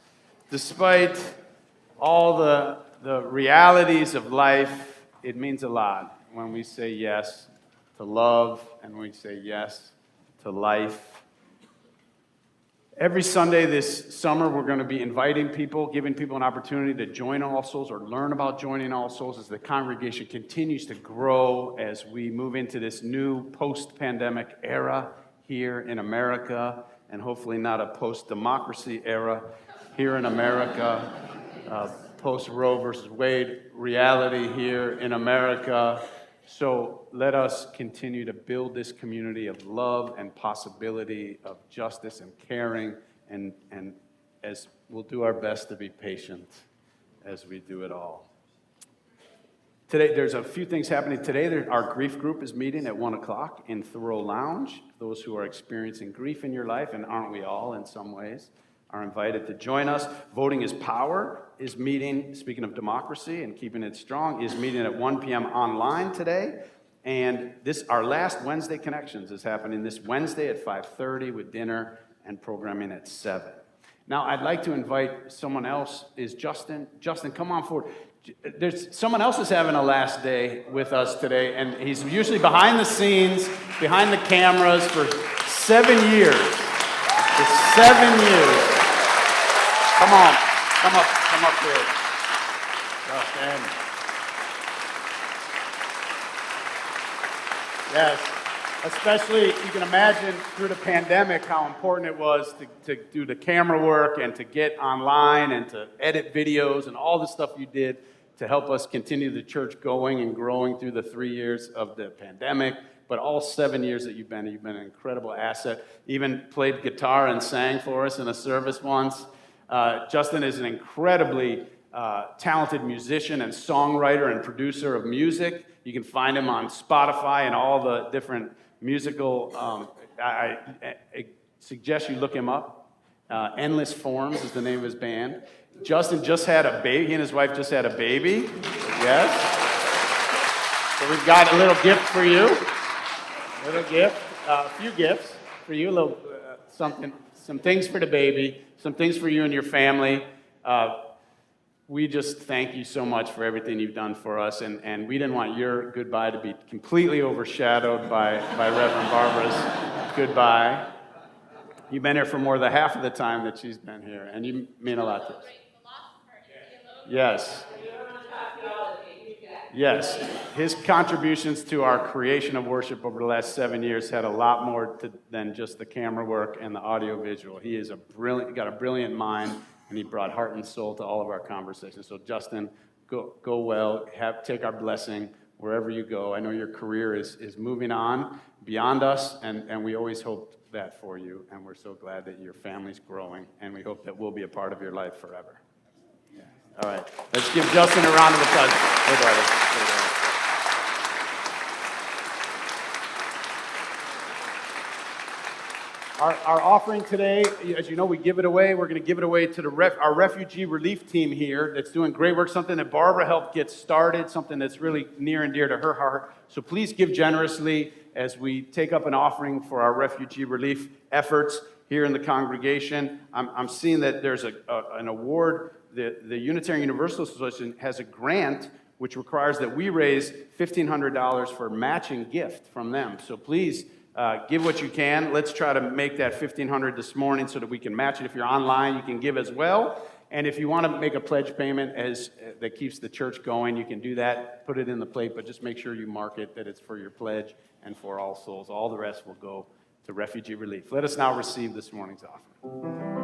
A: despite all the realities of life. It means a lot when we say yes to love and we say yes to life. Every Sunday this summer, we're going to be inviting people, giving people an opportunity to join All Souls or learn about joining All Souls as the congregation continues to grow as we move into this new post-pandemic era here in America, and hopefully not a post-democracy era here in America, post-Roe versus Wade reality here in America. So let us continue to build this community of love and possibility, of justice and caring, and as we'll do our best to be patient as we do it all. Today, there's a few things happening today. Our grief group is meeting at 1 o'clock in Thoreau Lounge. Those who are experiencing grief in your life, and aren't we all in some ways, are invited to join us. Voting is Power is meeting, speaking of democracy and keeping it strong, is meeting at 1 p.m. online today. And our last Wednesday Connections is happening this Wednesday at 5:30 with dinner and programming at 7. Now, I'd like to invite someone else. Is Justin? Justin, come on forward. There's someone else is having a last day with us today, and he's usually behind the scenes, behind the cameras for 7 years. For 7 years. Come on, come up here. Justin. Yes, especially, you can imagine through the pandemic how important it was to do the camera work and to get online and to edit videos and all the stuff you did to help us continue the church going and growing through the 3 years of the pandemic. But all 7 years that you've been an incredible asset. Even played guitar and sang for us in a service once. Justin is an incredibly talented musician and songwriter and producer of music. You can find him on Spotify and all the different musical, I suggest you look him up. Endless Forms is the name of his band. Justin just had a baby. He and his wife just had a baby. Yes. So we've got a little gift for you. A little gift. A few gifts for you. A little something, some things for the baby, some things for you and your family. We just thank you so much for everything you've done for us, and we didn't want your goodbye to be completely overshadowed by Reverend Barbara's goodbye. You've been here for more than half of the time that she's been here, and you mean a lot to us. Yes. Yes. His contributions to our creation of worship over the last 7 years had a lot more than just the camera work and the audio visual. He is got a brilliant mind, and he brought heart and soul to all of our conversations. So Justin, go well, take our blessing wherever you go. I know your career is moving on beyond us, and we always hoped that for you, and we're so glad that your family's growing, and we hope that we'll be a part of your life forever. Yeah. All right, let's give Justin a round of applause. Hey, brother. Hey, brother. Our offering today, as you know, we give it away. We're going to give it away to our refugee relief team here that's doing great work, something that Barbara helped get started, something that's really near and dear to her heart. So please give generously as we take up an offering for our refugee relief efforts here in the congregation. I'm seeing that there's an award. The Unitarian Universalist Association has a grant which requires that we raise $1,500 for a matching gift from them. So please, give what you can. Let's try to make that $1,500 this morning so that we can match it. If you're online, you can give as well. And if you want to make a pledge payment that keeps the church going, you can do that. Put it in the plate, but just make sure you mark it that it's for your pledge and for All Souls. All the rest will go to refugee relief. Let us now receive this morning's offering.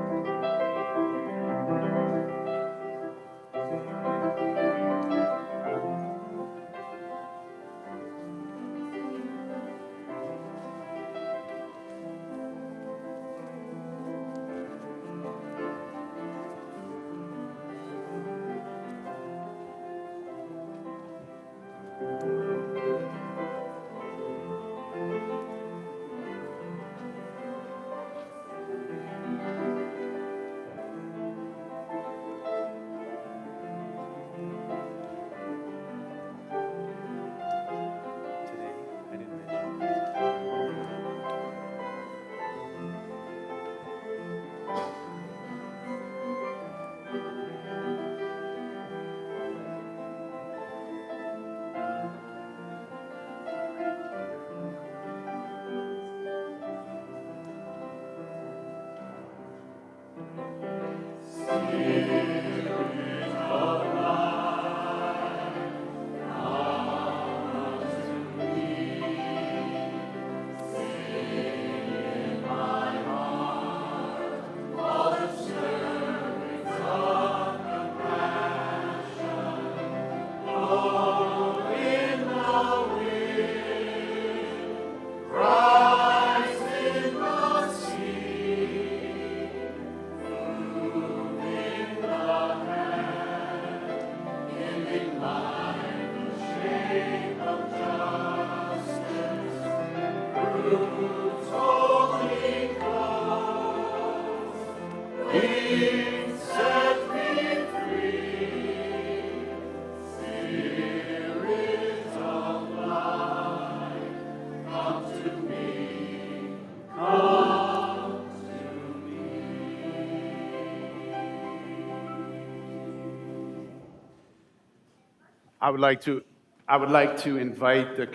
A: I would like to invite the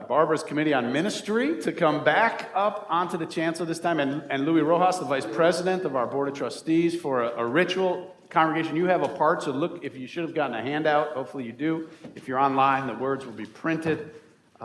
A: Barbara's Committee on Ministry to come back up onto the chancel this time, and Louis Rojas, the Vice President of our Board of Trustees, for a ritual. Congregation, you have a part, so look, if you should have gotten a handout, hopefully you do. If you're online, the words will be printed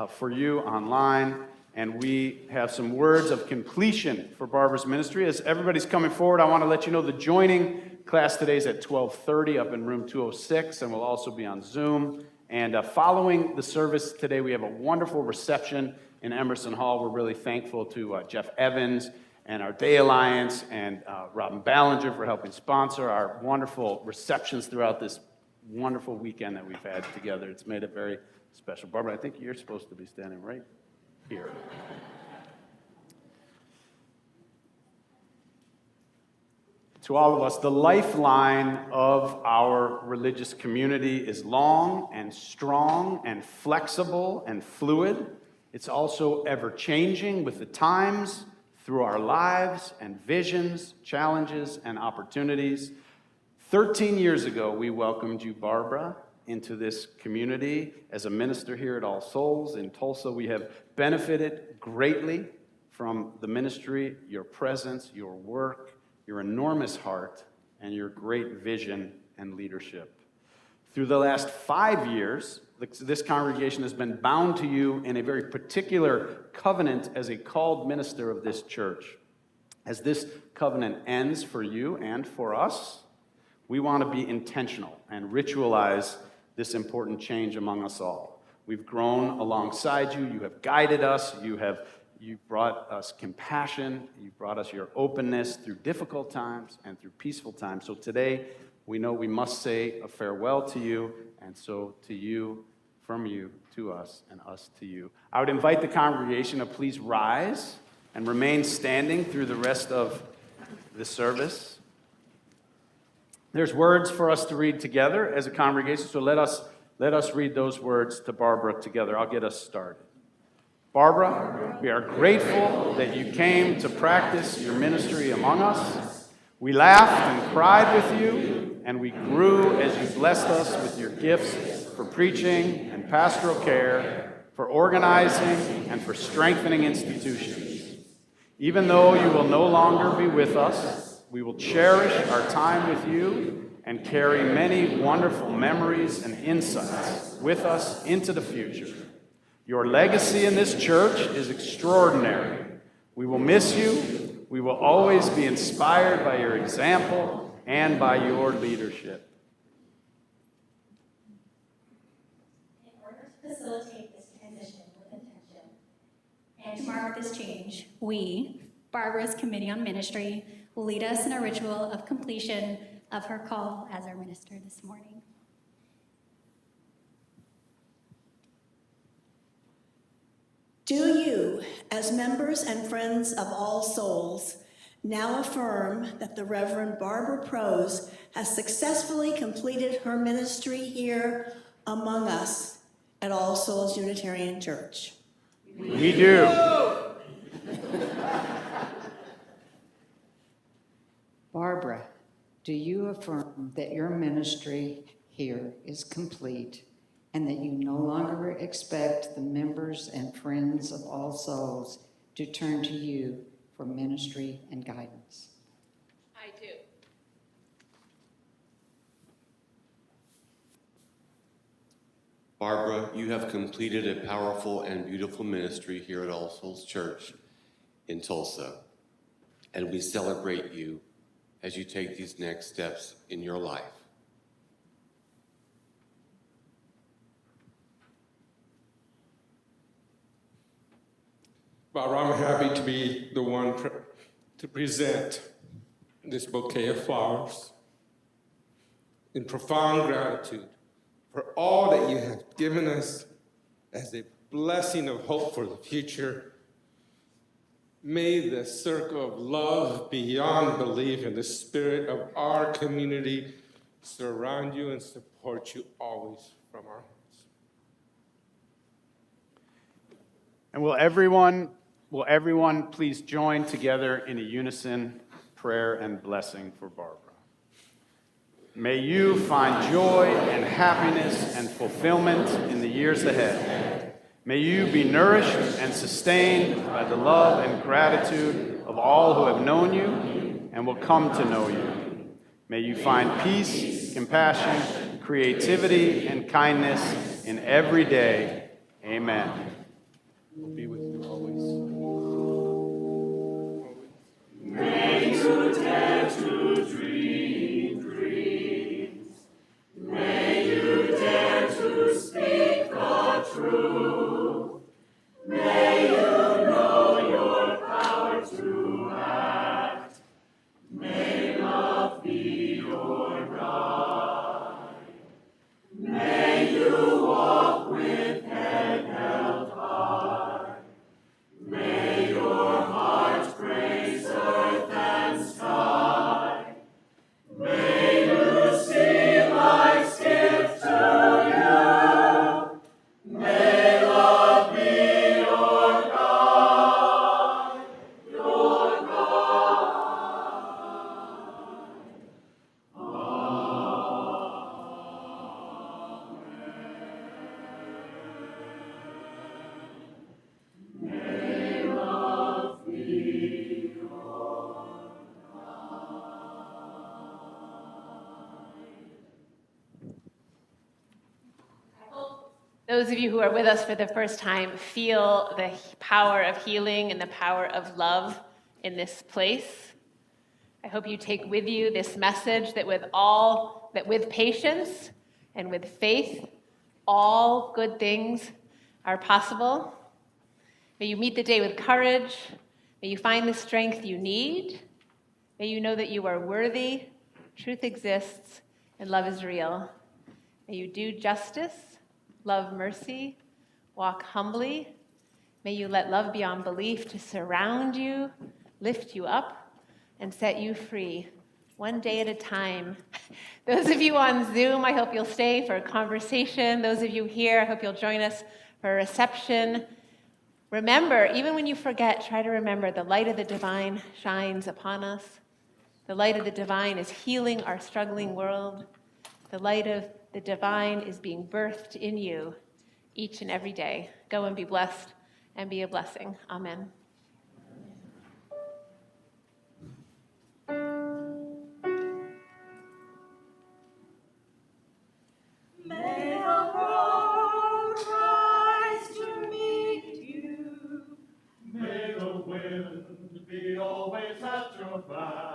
A: for you online. And we have some words of completion for Barbara's ministry. As everybody's coming forward, I want to let you know the joining class today is at 12:30 up in room 206, and we'll also be on Zoom. And following the service today, we have a wonderful reception in Emerson Hall. We're really thankful to Jeff Evans and our Day Alliance and Robin Ballinger for helping sponsor our wonderful receptions throughout this wonderful weekend that we've had together. It's made it very special. Barbara, I think you're supposed to be standing right here. To all of us, the lifeline of our religious community is long and strong and flexible and fluid. It's also ever-changing with the times, through our lives and visions, challenges, and opportunities. 13 years ago, we welcomed you, Barbara, into this community as a minister here at All Souls in Tulsa. We have benefited greatly from the ministry, your presence, your work, your enormous heart, and your great vision and leadership. Through the last 5 years, this congregation has been bound to you in a very particular covenant as a called minister of this church. As this covenant ends for you and for us, we want to be intentional and ritualize this important change among us all. We've grown alongside you. You have guided us. You brought us compassion. You brought us your openness through difficult times and through peaceful times. So today, we know we must say a farewell to you, and so to you, from you to us, and us to you. I would invite the congregation to please rise and remain standing through the rest of the service. There's words for us to read together as a congregation, so let us read those words to Barbara together. I'll get us started. Barbara, we are grateful that you came to practice your ministry among us. We laughed and cried with you, and we grew as you blessed us with your gifts for preaching and pastoral care, for organizing, and for strengthening institutions. Even though you will no longer be with us, we will cherish our time with you and carry many wonderful memories and insights with us into the future. Your legacy in this church is extraordinary. We will miss you. We will always be inspired by your example and by your leadership.
E: In order to facilitate this transition with intention and to mark this change, we, Barbara's Committee on Ministry, will lead us in a ritual of completion of her call as our minister this morning.
C: Do you, as members and friends of All Souls, now affirm that the Reverend Barbara Prose has successfully completed her ministry here among us at All Souls Unitarian Church?
A: We do.
D: Barbara, do you affirm that your ministry here is complete and that you no longer expect the members and friends of All Souls to turn to you for ministry and guidance?
B: I do.
F: Barbara, you have completed a powerful and beautiful ministry here at All Souls Church in Tulsa, and we celebrate you as you take these next steps in your life.
I: Barbara, I'm happy to be the one to present this bouquet of flowers in profound gratitude for all that you have given us as a blessing of hope for the future. May the circle of love beyond belief and the spirit of our community surround you and support you always from our hearts.
A: And will everyone please join together in a unison prayer and blessing for Barbara? May you find joy and happiness and fulfillment in the years ahead. May you be nourished and sustained by the love and gratitude of all who have known you and will come to know you. May you find peace, compassion, creativity, and kindness in every day. Amen. We'll be with you always.
H: May you dare to dream dreams. May you dare to speak the truth. May you know your power to act. May love be your guide. May you walk with head held high. May your heart praise earth and sky. May you see life's gift to you. May love be your guide, your guide. May love be your
B: Those of you who are with us for the first time feel the power of healing and the power of love in this place. I hope you take with you this message that with patience and with faith, all good things are possible. May you meet the day with courage. May you find the strength you need. May you know that you are worthy, truth exists, and love is real. May you do justice, love mercy, walk humbly. May you let love beyond belief to surround you, lift you up, and set you free, one day at a time. Those of you on Zoom, I hope you'll stay for a conversation. Those of you here, I hope you'll join us for a reception. Remember, even when you forget, try to remember the light of the divine shines upon us. The light of the divine is healing our struggling world. The light of the divine is being birthed in you each and every day. Go and be blessed and be a blessing. Amen.
H: May the road rise to meet you. May the wind be always at your back.